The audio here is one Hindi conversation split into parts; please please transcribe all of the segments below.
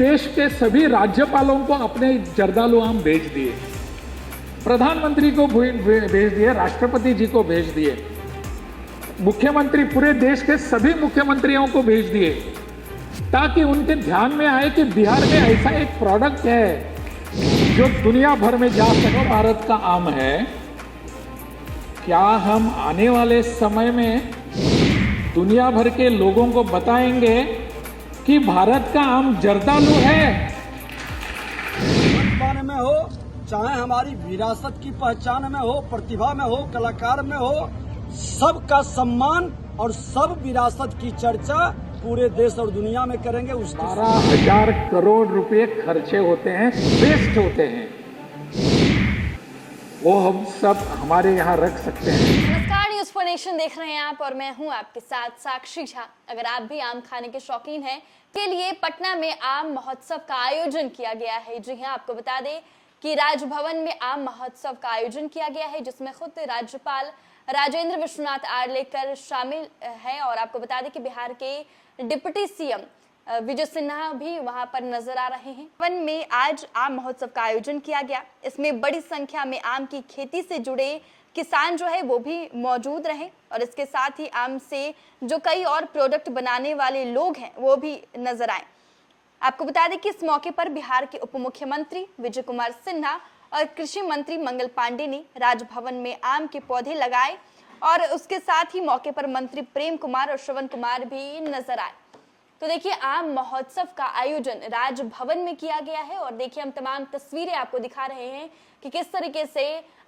देश के सभी राज्यपालों को अपने जर्दालू आम भेज दिए, प्रधानमंत्री को भेज दिए, राष्ट्रपति जी को भेज दिए, मुख्यमंत्री पूरे देश के सभी मुख्यमंत्रियों को भेज दिए, ताकि उनके ध्यान में आए कि बिहार में ऐसा एक प्रोडक्ट है जो दुनिया भर में जा सके। भारत का आम है। क्या हम आने वाले समय में दुनिया भर के लोगों को बताएंगे कि भारत का आम जर्दालू है? पाने में हो, चाहे हमारी विरासत की पहचान में हो, प्रतिभा में हो, कलाकार में हो, सबका सम्मान और सब विरासत की चर्चा पूरे देश और दुनिया में करेंगे। 12,000 करोड़ रुपए खर्चे होते हैं, वेस्ट होते हैं, वो हम सब हमारे यहाँ रख सकते हैं। नमस्कार, न्यूज़ फॉर नेशन देख रहे हैं आप और मैं हूं आपके साथ साक्षी झा। अगर आप भी आम खाने के शौकीन हैं, के लिए पटना में आम महोत्सव का आयोजन किया गया है। जी हां, आपको बता दें कि राजभवन में आम महोत्सव का आयोजन किया गया है, जिसमें खुद राज्यपाल राजेंद्र विश्वनाथ आर्लेकर शामिल है। और आपको बता दें कि बिहार के डिप्टी सीएम विजय सिन्हा भी वहां पर नजर आ रहे हैं। वन में आज आम महोत्सव का आयोजन किया गया। इसमें बड़ी संख्या में आम की खेती से जुड़े किसान जो है वो भी मौजूद रहे, और इसके साथ ही आम से जो कई और प्रोडक्ट बनाने वाले लोग हैं वो भी नजर आए। आपको बता दें कि इस मौके पर बिहार के उप मुख्यमंत्री विजय कुमार सिन्हा और कृषि मंत्री मंगल पांडे ने राजभवन में आम के पौधे लगाए, और उसके साथ ही मौके पर मंत्री प्रेम कुमार और श्रवण कुमार भी नजर आए। तो देखिए, आम महोत्सव का आयोजन राजभवन में किया गया है, और देखिए हम तमाम तस्वीरें आपको दिखा रहे हैं कि किस तरीके से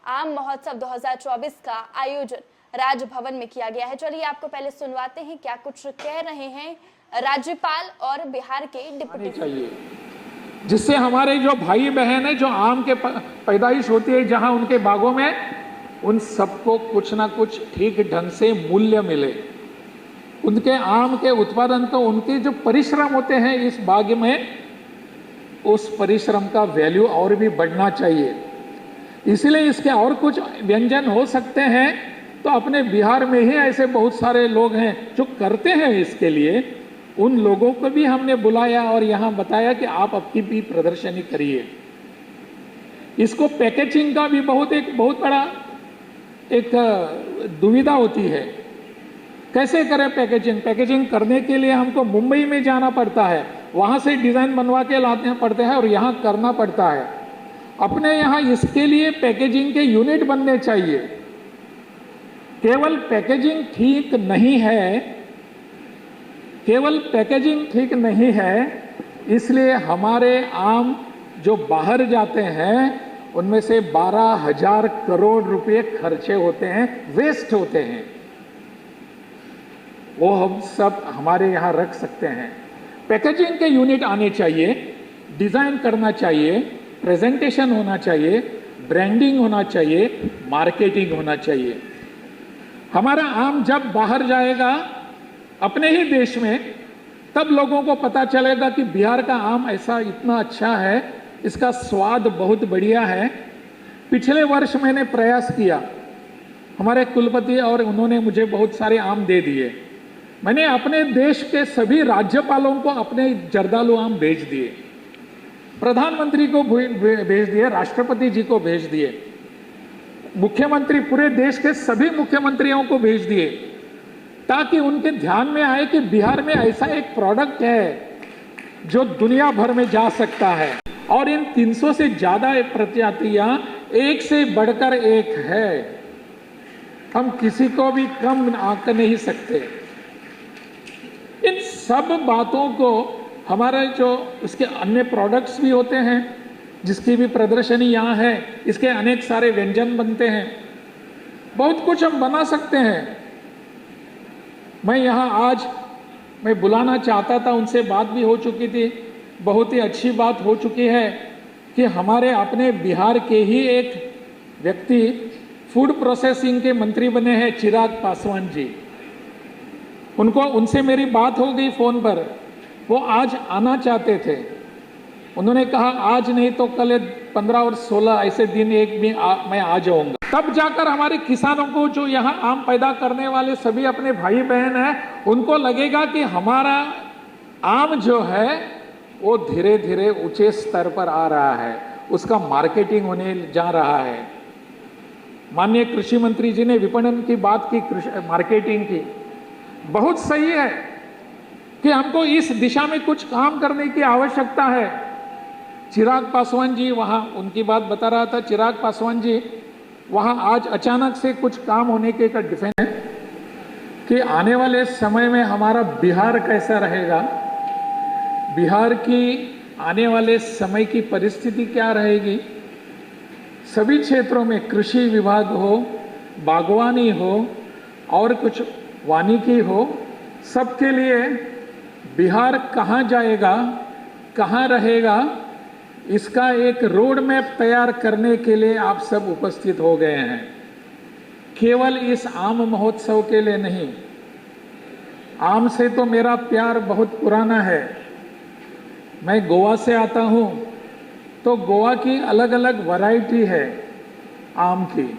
आम महोत्सव 2024 का आयोजन राजभवन में किया गया है। चलिए आपको पहले सुनवाते हैं क्या कुछ कह रहे हैं राज्यपाल और बिहार के डिप्टी चाहिए, जिससे हमारे जो भाई बहन है, जो आम के पैदाइश होती है जहां उनके बागों में, उन सबको कुछ ना कुछ ठीक ढंग से मूल्य मिले। उनके आम के उत्पादन को, उनके जो परिश्रम होते हैं इस बाग में, उस परिश्रम का वैल्यू और भी बढ़ना चाहिए। इसलिए इसके और कुछ व्यंजन हो सकते हैं, तो अपने बिहार में ही ऐसे बहुत सारे लोग हैं जो करते हैं इसके लिए। उन लोगों को भी हमने बुलाया और यहाँ बताया कि आप आपकी भी प्रदर्शनी करिए। इसको पैकेजिंग का भी बहुत बड़ा एक दुविधा होती है, कैसे करें पैकेजिंग। पैकेजिंग करने के लिए हमको मुंबई में जाना पड़ता है, वहां से डिजाइन बनवा के लाते पड़ते हैं और यहाँ करना पड़ता है। अपने यहाँ इसके लिए पैकेजिंग के यूनिट बनने चाहिए। केवल पैकेजिंग ठीक नहीं है, केवल पैकेजिंग ठीक नहीं है, इसलिए हमारे आम जो बाहर जाते हैं उनमें से 12,000 करोड़ रुपए खर्चे होते हैं, वेस्ट होते हैं, वो हम सब हमारे यहाँ रख सकते हैं। पैकेजिंग के यूनिट आने चाहिए, डिजाइन करना चाहिए, प्रेजेंटेशन होना चाहिए, ब्रांडिंग होना चाहिए, मार्केटिंग होना चाहिए। हमारा आम जब बाहर जाएगा अपने ही देश में, तब लोगों को पता चलेगा कि बिहार का आम ऐसा इतना अच्छा है, इसका स्वाद बहुत बढ़िया है। पिछले वर्ष मैंने प्रयास किया, हमारे कुलपति और उन्होंने मुझे बहुत सारे आम दे दिए। मैंने अपने देश के सभी राज्यपालों को अपने जर्दालू आम भेज दिए, प्रधानमंत्री को भेज दिए, राष्ट्रपति जी को भेज दिए, मुख्यमंत्री पूरे देश के सभी मुख्यमंत्रियों को भेज दिए, ताकि उनके ध्यान में आए कि बिहार में ऐसा एक प्रोडक्ट है जो दुनिया भर में जा सकता है। और इन 300 से ज्यादा प्रजातियां एक से बढ़कर एक है, हम किसी को भी कम आंक नहीं सकते। इन सब बातों को हमारे जो इसके अन्य प्रोडक्ट्स भी होते हैं, जिसकी भी प्रदर्शनी यहाँ है, इसके अनेक सारे व्यंजन बनते हैं, बहुत कुछ हम बना सकते हैं। मैं यहाँ आज मैं बुलाना चाहता था, उनसे बात भी हो चुकी थी, बहुत ही अच्छी बात हो चुकी है कि हमारे अपने बिहार के ही एक व्यक्ति फूड प्रोसेसिंग के मंत्री बने हैं, चिराग पासवान जी। उनसे मेरी बात हो गई फोन पर, वो आज आना चाहते थे। उन्होंने कहा आज नहीं तो कल 15 और 16 ऐसे दिन एक भी मैं आ जाऊंगा। तब जाकर हमारे किसानों को, जो यहाँ आम पैदा करने वाले सभी अपने भाई बहन हैं, उनको लगेगा कि हमारा आम जो है वो धीरे धीरे ऊंचे स्तर पर आ रहा है, उसका मार्केटिंग होने जा रहा है। माननीय कृषि मंत्री जी ने विपणन की बात की, मार्केटिंग की, बहुत सही है कि हमको इस दिशा में कुछ काम करने की आवश्यकता है। चिराग पासवान जी वहाँ, उनकी बात बता रहा था, चिराग पासवान जी वहाँ आज अचानक से कुछ काम होने के का डिफेंस है कि आने वाले समय में हमारा बिहार कैसा रहेगा, बिहार की आने वाले समय की परिस्थिति क्या रहेगी। सभी क्षेत्रों में कृषि विभाग हो, बागवानी हो और कुछ वानिकी हो, सबके लिए बिहार कहाँ जाएगा, कहाँ रहेगा, इसका एक रोड मैप तैयार करने के लिए आप सब उपस्थित हो गए हैं। केवल इस आम महोत्सव के लिए नहीं, आम से तो मेरा प्यार बहुत पुराना है। मैं गोवा से आता हूँ, तो गोवा की अलग अलग वैरायटी है आम की।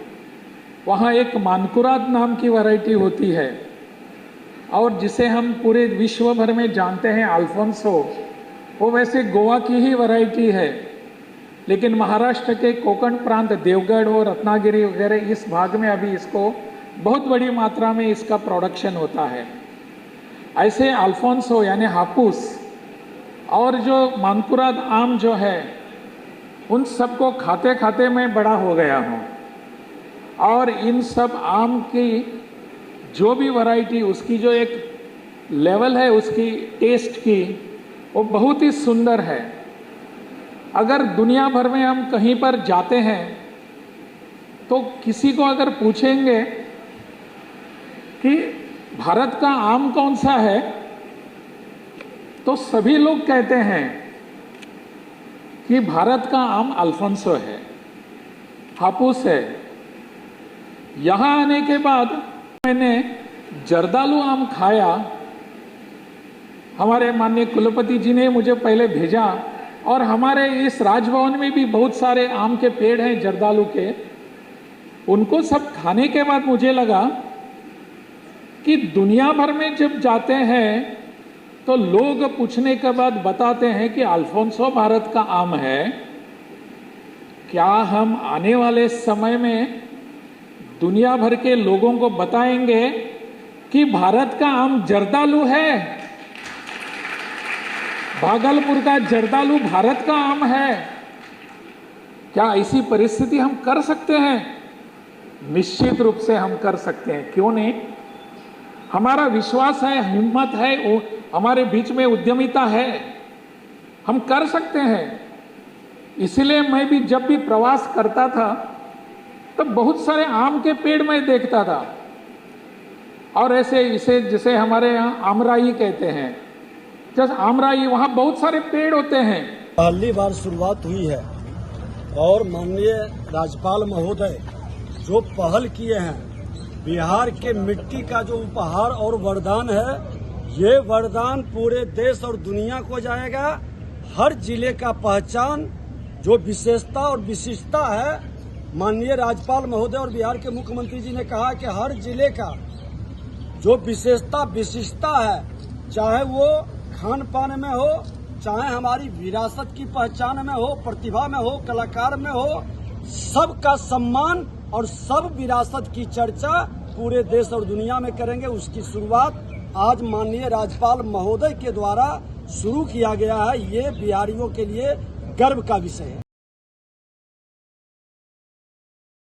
वहाँ एक मानकुराद नाम की वैरायटी होती है और जिसे हम पूरे विश्व भर में जानते हैं अल्फोंसो, वो वैसे गोवा की ही वैरायटी है, लेकिन महाराष्ट्र के कोकण प्रांत, देवगढ़ और रत्नागिरी वगैरह इस भाग में अभी इसको बहुत बड़ी मात्रा में इसका प्रोडक्शन होता है। ऐसे अल्फोंसो यानी हापुस और जो मानकुराद आम जो है, उन सबको खाते खाते मैं बड़ा हो गया हूँ। और इन सब आम की जो भी वैरायटी, उसकी जो एक लेवल है उसकी टेस्ट की, वो बहुत ही सुंदर है। अगर दुनिया भर में हम कहीं पर जाते हैं तो किसी को अगर पूछेंगे कि भारत का आम कौन सा है, तो सभी लोग कहते हैं कि भारत का आम अल्फोंसो है, हापुस है। यहाँ आने के बाद मैंने जर्दालू आम खाया। हमारे माननीय कुलपति जी ने मुझे पहले भेजा और हमारे इस राजभवन में भी बहुत सारे आम के पेड़ हैं जर्दालू के। उनको सब खाने के बाद मुझे लगा कि दुनिया भर में जब जाते हैं तो लोग पूछने के बाद बताते हैं कि अल्फोंसो भारत का आम है। क्या हम आने वाले समय में दुनिया भर के लोगों को बताएंगे कि भारत का आम जर्दालू है, भागलपुर का जर्दालू भारत का आम है? क्या ऐसी परिस्थिति हम कर सकते हैं? निश्चित रूप से हम कर सकते हैं, क्यों नहीं। हमारा विश्वास है, हिम्मत है, हमारे बीच में उद्यमिता है, हम कर सकते हैं। इसलिए मैं भी जब भी प्रवास करता था तो बहुत सारे आम के पेड़ मैं देखता था, और ऐसे इसे जिसे हमारे यहाँ आमराई कहते हैं, जैसे आमराई, वहाँ बहुत सारे पेड़ होते हैं। पहली बार शुरुआत हुई है और माननीय राज्यपाल महोदय जो पहल किए हैं, बिहार के मिट्टी का जो उपहार और वरदान है, ये वरदान पूरे देश और दुनिया को जाएगा। हर जिले का पहचान, जो विशेषता और विशिष्टता है, माननीय राज्यपाल महोदय और बिहार के मुख्यमंत्री जी ने कहा कि हर जिले का जो विशेषता विशिष्टता है, चाहे वो खान पान में हो, चाहे हमारी विरासत की पहचान में हो, प्रतिभा में हो, कलाकार में हो, सबका सम्मान और सब विरासत की चर्चा पूरे देश और दुनिया में करेंगे। उसकी शुरुआत आज माननीय राज्यपाल महोदय के द्वारा शुरू किया गया है। ये बिहारियों के लिए गर्व का विषय है।